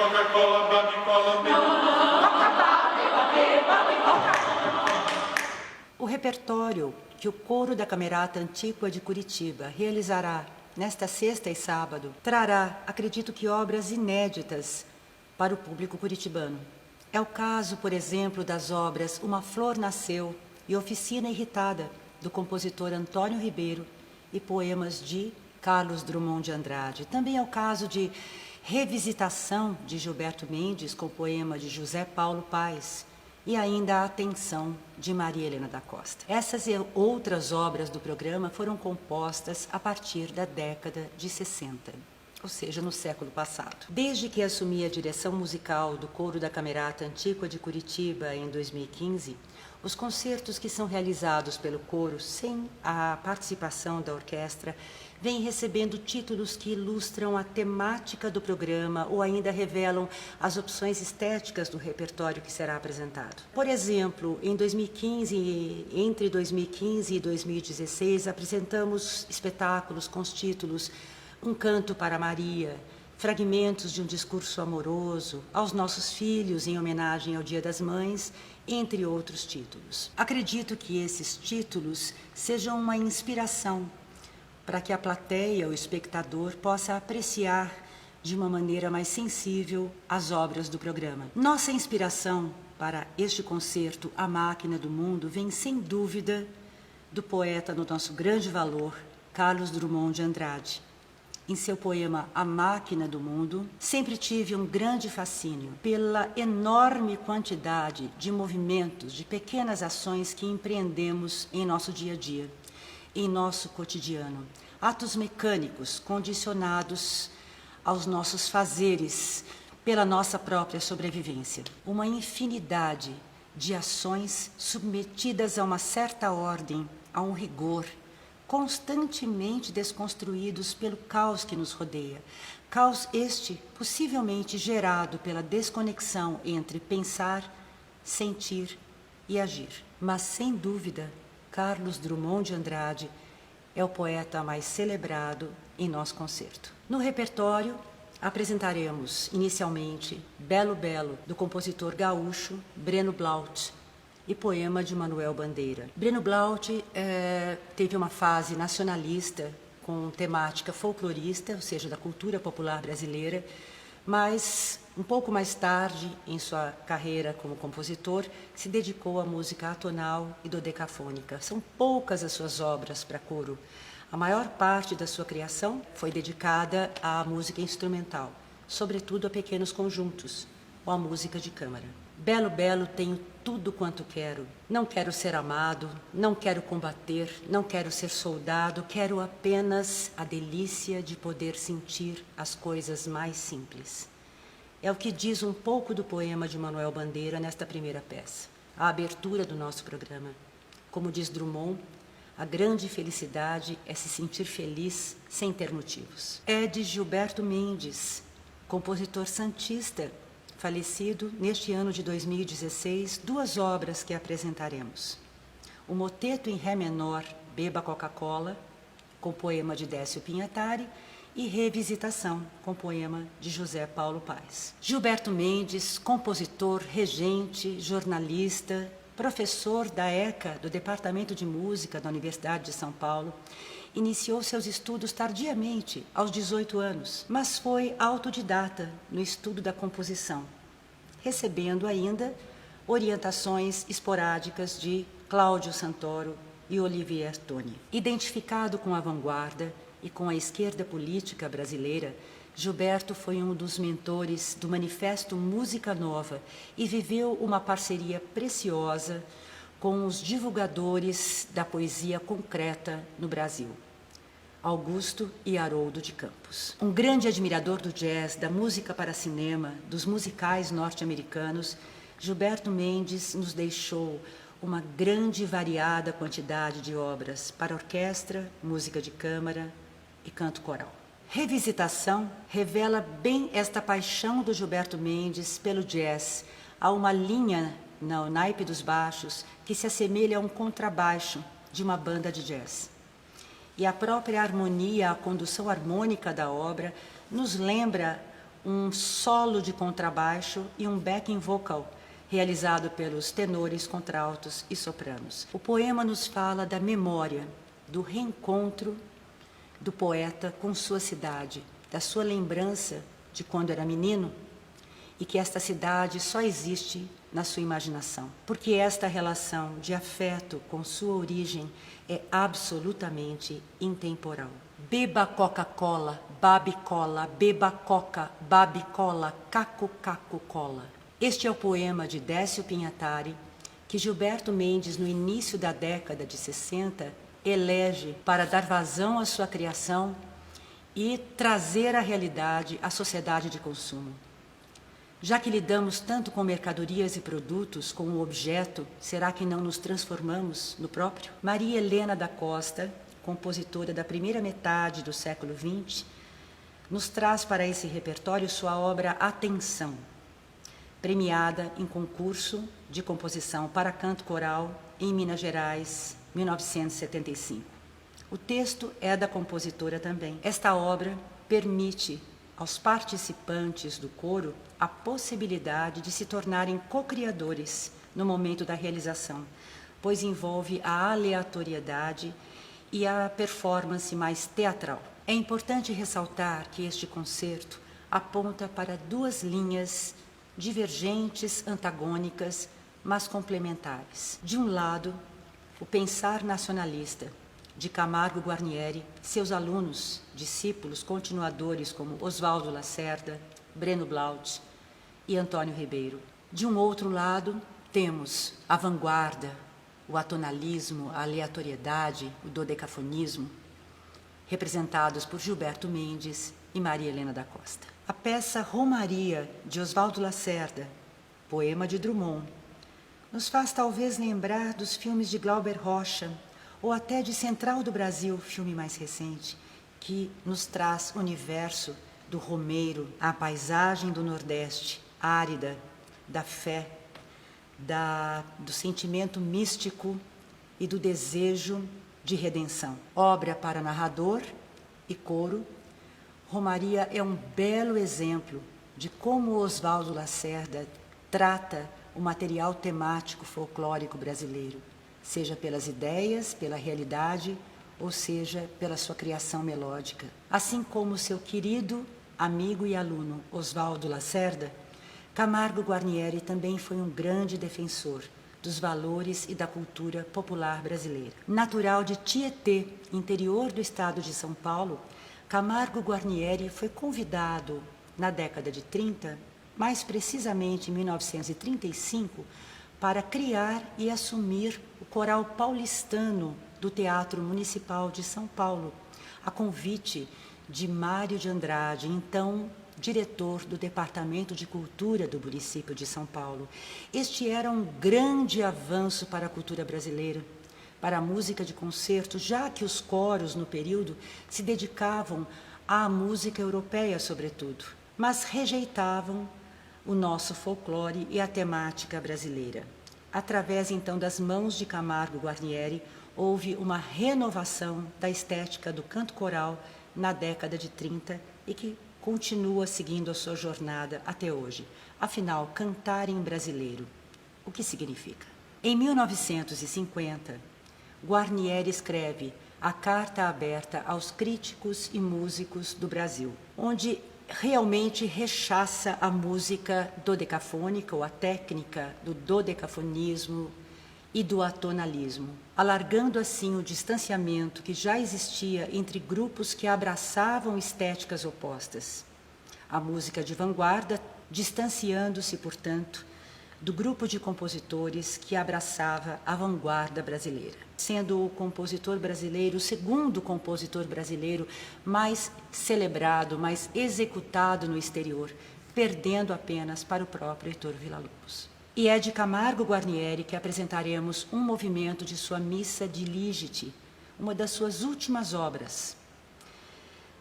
Coca-Cola, Babi-Cola, O repertório que o Coro da Camerata Antíqua de Curitiba realizará nesta sexta e sábado trará, acredito que, obras inéditas para o público curitibano. É o caso, por exemplo, das obras Uma Flor Nasceu e Oficina Irritada, do compositor Antônio Ribeiro, e poemas de Carlos Drummond de Andrade. Também é o caso de Revisitação, de Gilberto Mendes, com poema de José Paulo Paes, e ainda A Atenção, de Maria Helena da Costa. Essas e outras obras do programa foram compostas a partir da década de 60, ou seja, no século passado. Desde que assumi a direção musical do Coro da Camerata Antíqua de Curitiba em 2015, os concertos que são realizados pelo coro sem a participação da orquestra vêm recebendo títulos que ilustram a temática do programa ou ainda revelam as opções estéticas do repertório que será apresentado. Por exemplo, entre 2015 e 2016, apresentamos espetáculos com os títulos Um Canto para Maria, Fragmentos de um Discurso Amoroso, Aos Nossos Filhos, em homenagem ao Dia das Mães, entre outros títulos. Acredito que esses títulos sejam uma inspiração para que a plateia, o espectador, possa apreciar de uma maneira mais sensível as obras do programa. Nossa inspiração para este concerto, A Máquina do Mundo, vem sem dúvida do poeta do nosso grande valor, Carlos Drummond de Andrade. Em seu poema A Máquina do Mundo, sempre tive um grande fascínio pela enorme quantidade de movimentos, de pequenas ações que empreendemos em nosso dia a dia, em nosso cotidiano. Atos mecânicos condicionados aos nossos fazeres pela nossa própria sobrevivência. Uma infinidade de ações submetidas a uma certa ordem, a um rigor, constantemente desconstruídos pelo caos que nos rodeia. Caos este possivelmente gerado pela desconexão entre pensar, sentir e agir. Mas, sem dúvida, Carlos Drummond de Andrade é o poeta mais celebrado em nosso concerto. No repertório, apresentaremos, inicialmente, Belo Belo, do compositor gaúcho Breno Blaut, e poema de Manuel Bandeira. Breno Blaut teve uma fase nacionalista com temática folclorista, ou seja, da cultura popular brasileira, mas um pouco mais tarde, em sua carreira como compositor, se dedicou à música atonal e dodecafônica. São poucas as suas obras para coro. A maior parte da sua criação foi dedicada à música instrumental, sobretudo a pequenos conjuntos, ou à música de câmara. Belo Belo, tenho tudo quanto quero. Não quero ser amado, não quero combater, não quero ser soldado, quero apenas a delícia de poder sentir as coisas mais simples. É o que diz um pouco do poema de Manuel Bandeira nesta primeira peça, a abertura do nosso programa. Como diz Drummond, a grande felicidade é se sentir feliz sem ter motivos. É de Gilberto Mendes, compositor santista, falecido neste ano de 2016, duas obras que apresentaremos. O moteto em Ré menor, Beba Coca-Cola, com poema de Décio Pinhatari, e Revisitação, com poema de José Paulo Paes. Gilberto Mendes, compositor, regente, jornalista, professor da ECA, do Departamento de Música da Universidade de São Paulo, iniciou seus estudos tardiamente, aos 18 anos, mas foi autodidata no estudo da composição, recebendo ainda orientações esporádicas de Cláudio Santoro e Olivier Toni. Identificado com a vanguarda e com a esquerda política brasileira, Gilberto foi um dos mentores do Manifesto Música Nova e viveu uma parceria preciosa com os divulgadores da poesia concreta no Brasil, Augusto e Haroldo de Campos. Um grande admirador do jazz, da música para cinema, dos musicais norte-americanos, Gilberto Mendes nos deixou uma grande e variada quantidade de obras para orquestra, música de câmara e canto coral. Revisitação revela bem esta paixão do Gilberto Mendes pelo jazz. Há uma linha no naipe dos baixos que se assemelha a um contrabaixo de uma banda de jazz. E a própria harmonia, a condução harmônica da obra, nos lembra um solo de contrabaixo e um backing vocal, realizado pelos tenores, contraltos e sopranos. O poema nos fala da memória, do reencontro do poeta com sua cidade, da sua lembrança de quando era menino, e que esta cidade só existe na sua imaginação, porque esta relação de afeto com sua origem é absolutamente intemporal. Beba Coca-Cola, babicola, beba coca, babicola, caco, caco, cola. Este é o poema de Décio Pinhatari, que Gilberto Mendes, no início da década de 60, elege para dar vazão à sua criação e trazer à realidade a sociedade de consumo. Já que lidamos tanto com mercadorias e produtos, com o objeto, será que não nos transformamos no próprio? Maria Helena da Costa, compositora da primeira metade do século XX, nos traz para esse repertório sua obra Atenção, premiada em concurso de composição para canto coral em Minas Gerais, 1975. O texto é da compositora também. Esta obra permite aos participantes do coro a possibilidade de se tornarem co-criadores no momento da realização, pois envolve a aleatoriedade e a performance mais teatral. É importante ressaltar que este concerto aponta para duas linhas divergentes, antagônicas, mas complementares. De um lado, o pensar nacionalista de Camargo Guarnieri, seus alunos, discípulos, continuadores como Oswaldo Lacerda, Breno Blaut e Antônio Ribeiro. De um outro lado, temos a vanguarda, o atonalismo, a aleatoriedade, o dodecafonismo, representados por Gilberto Mendes e Maria Helena da Costa. A peça Romaria, de Oswaldo Lacerda, poema de Drummond, nos faz talvez lembrar dos filmes de Glauber Rocha, ou até de Central do Brasil, filme mais recente, que nos traz o universo do romeiro, a paisagem do Nordeste, árida, da fé, do sentimento místico e do desejo de redenção. Obra para narrador e coro, Romaria é um belo exemplo de como Oswaldo Lacerda trata o material temático folclórico brasileiro, seja pelas ideias, pela realidade, ou seja, pela sua criação melódica. Assim como seu querido amigo e aluno Oswaldo Lacerda, Camargo Guarnieri também foi um grande defensor dos valores e da cultura popular brasileira. Natural de Tietê, interior do estado de São Paulo, Camargo Guarnieri foi convidado, na década de 30, mais precisamente em 1935, para criar e assumir o coral paulistano do Teatro Municipal de São Paulo, a convite de Mário de Andrade, então diretor do Departamento de Cultura do município de São Paulo. Este era um grande avanço para a cultura brasileira, para a música de concerto, já que os coros, no período, se dedicavam à música europeia, sobretudo, mas rejeitavam o nosso folclore e a temática brasileira. Através, então, das mãos de Camargo Guarnieri, houve uma renovação da estética do canto coral na década de 30 e que continua seguindo a sua jornada até hoje. Afinal, cantar em brasileiro, o que significa? Em 1950, Guarnieri escreve A Carta Aberta aos Críticos e Músicos do Brasil, onde realmente rechaça a música dodecafônica ou a técnica do dodecafonismo e do atonalismo, alargando assim o distanciamento que já existia entre grupos que abraçavam estéticas opostas. A música de vanguarda distanciando-se, portanto, do grupo de compositores que abraçava a vanguarda brasileira, sendo o compositor brasileiro o segundo compositor brasileiro mais celebrado, mais executado no exterior, perdendo apenas para o próprio Heitor Villa-Lobos. E é de Camargo Guarnieri que apresentaremos um movimento de sua Missa Diligite, uma das suas últimas obras.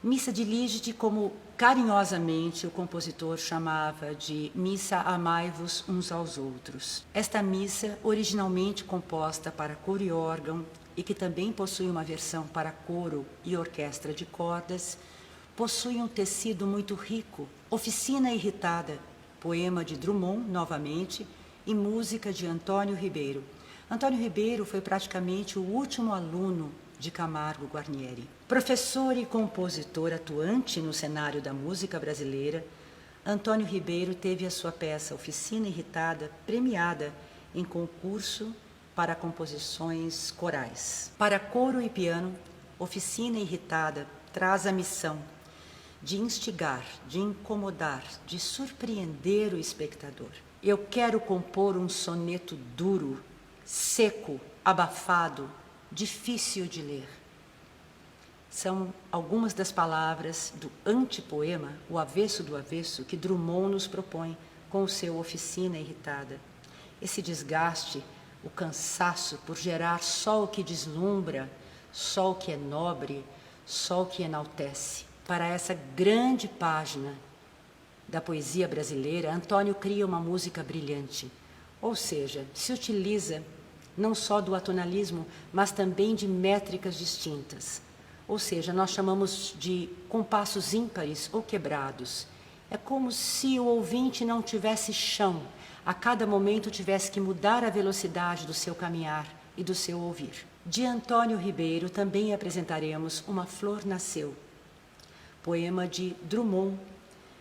Missa Diligite, como carinhosamente o compositor chamava de Missa Amai-vos uns aos outros. Esta missa, originalmente composta para coro e órgão, e que também possui uma versão para coro e orquestra de cordas, possui um tecido muito rico. Oficina Irritada, poema de Drummond, novamente, e música de Antônio Ribeiro. Antônio Ribeiro foi praticamente o último aluno de Camargo Guarnieri. Professor e compositor atuante no cenário da música brasileira, Antônio Ribeiro teve a sua peça Oficina Irritada premiada em concurso para composições corais. Para coro e piano, Oficina Irritada traz a missão de instigar, de incomodar, de surpreender o espectador. Eu quero compor um soneto duro, seco, abafado, difícil de ler. São algumas das palavras do antipoema, o avesso do avesso, que Drummond nos propõe com o seu Oficina Irritada. Esse desgaste, o cansaço por gerar só o que deslumbra, só o que é nobre, só o que enaltece. Para essa grande página da poesia brasileira, Antônio cria uma música brilhante, ou seja, se utiliza não só do atonalismo, mas também de métricas distintas. Ou seja, nós chamamos de compassos ímpares ou quebrados. É como se o ouvinte não tivesse chão, a cada momento tivesse que mudar a velocidade do seu caminhar e do seu ouvir. De Antônio Ribeiro também apresentaremos Uma Flor Nasceu, poema de Drummond,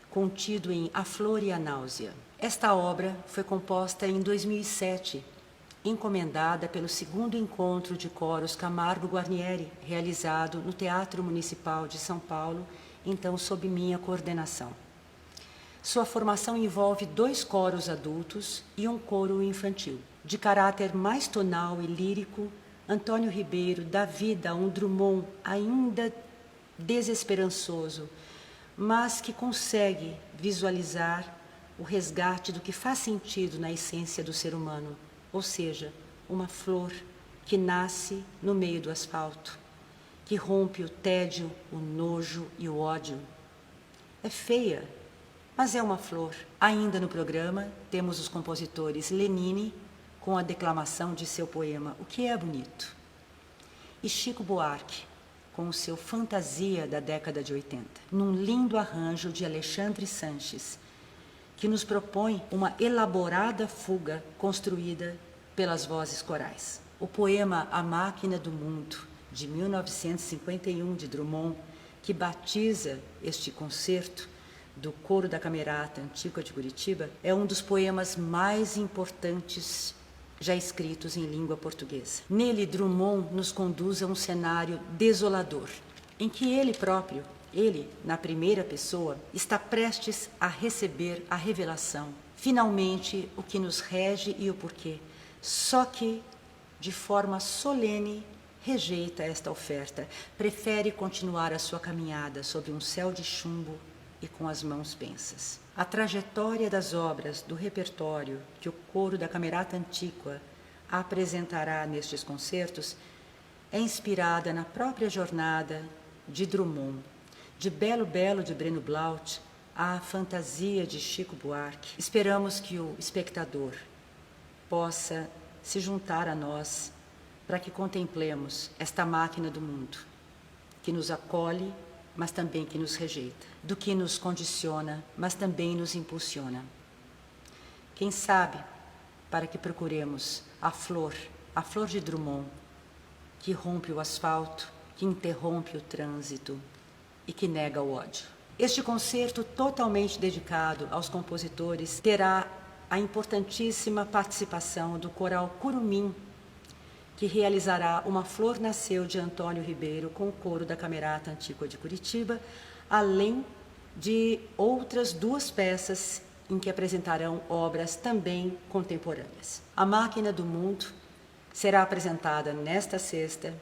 contido em A Flor e a Náusea. Esta obra foi composta em 2007, encomendada pelo segundo encontro de coros Camargo Guarnieri, realizado no Teatro Municipal de São Paulo, então sob minha coordenação. Sua formação envolve 2 coros adultos e um coro infantil. De caráter mais tonal e lírico, Antônio Ribeiro dá vida a um Drummond ainda desesperançoso, mas que consegue visualizar o resgate do que faz sentido na essência do ser humano, ou seja, uma flor que nasce no meio do asfalto, que rompe o tédio, o nojo e o ódio. É feia, mas é uma flor. Ainda no programa, temos os compositores Lenine, com a declamação de seu poema O que é bonito, e Chico Buarque, com o seu Fantasia da década de 80, num lindo arranjo de Alexandre Sanches, que nos propõe uma elaborada fuga construída pelas vozes corais. O poema A Máquina do Mundo, de 1951, de Drummond, que batiza este concerto do coro da Camerata Antíqua de Curitiba, é um dos poemas mais importantes já escritos em língua portuguesa. Nele, Drummond nos conduz a um cenário desolador, em que ele próprio, ele, na primeira pessoa, está prestes a receber a revelação, finalmente o que nos rege e o porquê, só que, de forma solene, rejeita esta oferta, prefere continuar a sua caminhada sob um céu de chumbo e com as mãos bensas. A trajetória das obras do repertório que o coro da Camerata Antíqua apresentará nestes concertos é inspirada na própria jornada de Drummond, de Belo Belo de Breno Blaut à Fantasia de Chico Buarque. Esperamos que o espectador possa se juntar a nós para que contemplemos esta máquina do mundo, que nos acolhe, mas também que nos rejeita, do que nos condiciona, mas também nos impulsiona. Quem sabe, para que procuremos a flor de Drummond, que rompe o asfalto, que interrompe o trânsito e que nega o ódio. Este concerto, totalmente dedicado aos compositores, terá a importantíssima participação do coral Curumim, que realizará Uma Flor Nasceu, de Antônio Ribeiro, com o coro da Camerata Antíqua de Curitiba, além de outras 2 peças em que apresentarão obras também contemporâneas. A Máquina do Mundo será apresentada nesta sexta,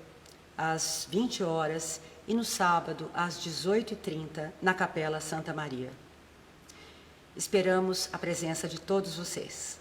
às 20 horas, e no sábado, às 18h30, na Capela Santa Maria. Esperamos a presença de todos vocês.